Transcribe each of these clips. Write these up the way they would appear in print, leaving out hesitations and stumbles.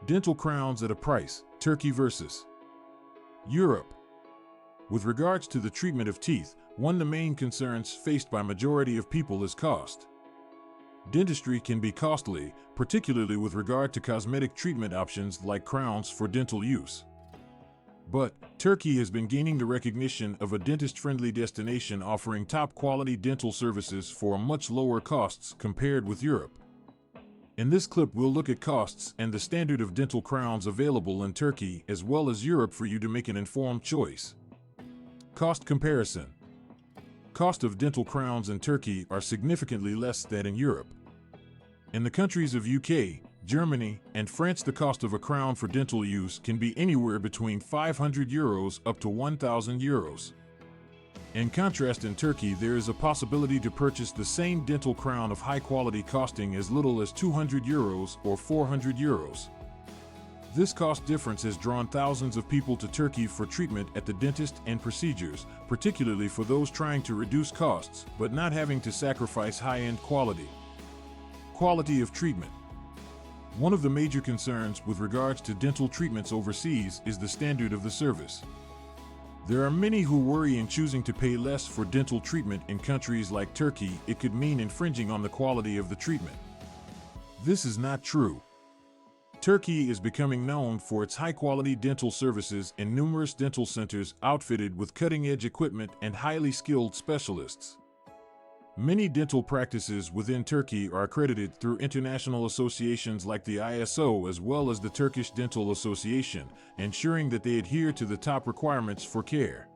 Dental crowns at a price, Turkey versus Europe. With regards to the treatment of teeth, one of the main concerns faced by majority of people is cost. Dentistry can be costly, particularly with regard to cosmetic treatment options like crowns for dental use. But Turkey has been gaining the recognition of a dentist-friendly destination offering top-quality dental services for much lower costs compared with Europe. In this clip, we'll look at costs and the standard of dental crowns available in Turkey as well as Europe for you to make an informed choice. Cost comparison. Cost of dental crowns in Turkey are significantly less than in Europe. In the countries of UK, Germany, and France, the cost of a crown for dental use can be anywhere between €500 up to €1,000. In contrast, in Turkey, there is a possibility to purchase the same dental crown of high quality costing as little as €200 or €400. This cost difference has drawn thousands of people to Turkey for treatment at the dentist and procedures, particularly for those trying to reduce costs but not having to sacrifice high-end quality. Quality of treatment. One of the major concerns with regards to dental treatments overseas is the standard of the service. There are many who worry in choosing to pay less for dental treatment in countries like Turkey. It could mean infringing on the quality of the treatment. This is not true. Turkey is becoming known for its high-quality dental services and numerous dental centers outfitted with cutting-edge equipment and highly skilled specialists. Many dental practices within Turkey are accredited through international associations like the ISO as well as the Turkish Dental Association, ensuring that they adhere to the top requirements for care.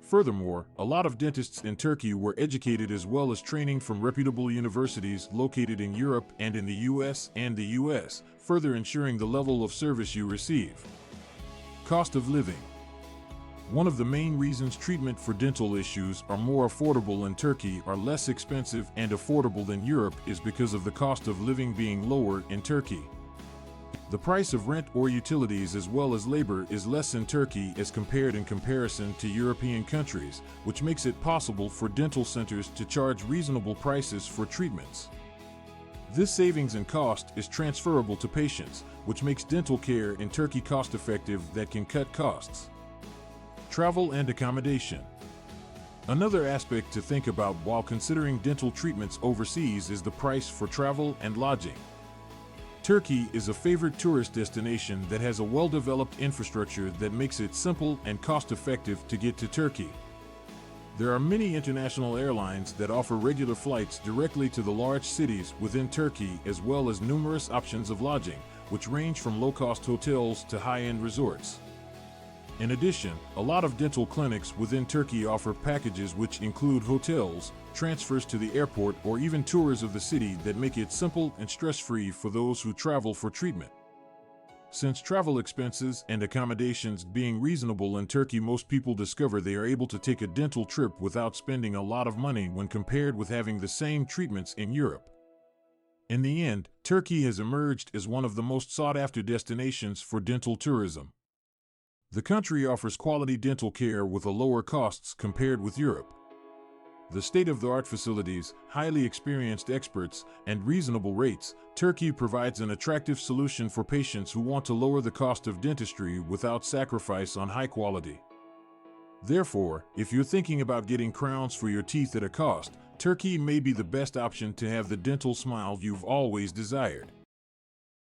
Furthermore, a lot of dentists in Turkey were educated as well as training from reputable universities located in Europe and in the US, further ensuring the level of service you receive. Cost of living. One of the main reasons treatment for dental issues are more affordable in Turkey, are less expensive and affordable than Europe, is because of the cost of living being lower in Turkey. The price of rent or utilities as well as labor is less in Turkey as compared in comparison to European countries, which makes it possible for dental centers to charge reasonable prices for treatments. This savings in cost is transferable to patients, which makes dental care in Turkey cost-effective that can cut costs. Travel and accommodation. Another aspect to think about while considering dental treatments overseas is the price for travel and lodging. Turkey is a favorite tourist destination that has a well-developed infrastructure that makes it simple and cost-effective to get to Turkey. There are many international airlines that offer regular flights directly to the large cities within Turkey as well as numerous options of lodging, which range from low-cost hotels to high-end resorts. In addition, a lot of dental clinics within Turkey offer packages which include hotels, transfers to the airport, or even tours of the city that make it simple and stress-free for those who travel for treatment. Since travel expenses and accommodations being reasonable in Turkey, most people discover they are able to take a dental trip without spending a lot of money when compared with having the same treatments in Europe. In the end, Turkey has emerged as one of the most sought-after destinations for dental tourism. The country offers quality dental care with a lower costs compared with Europe. The state-of-the-art facilities, highly experienced experts, and reasonable rates, Turkey provides an attractive solution for patients who want to lower the cost of dentistry without sacrifice on high quality. Therefore, if you're thinking about getting crowns for your teeth at a cost, Turkey may be the best option to have the dental smile you've always desired.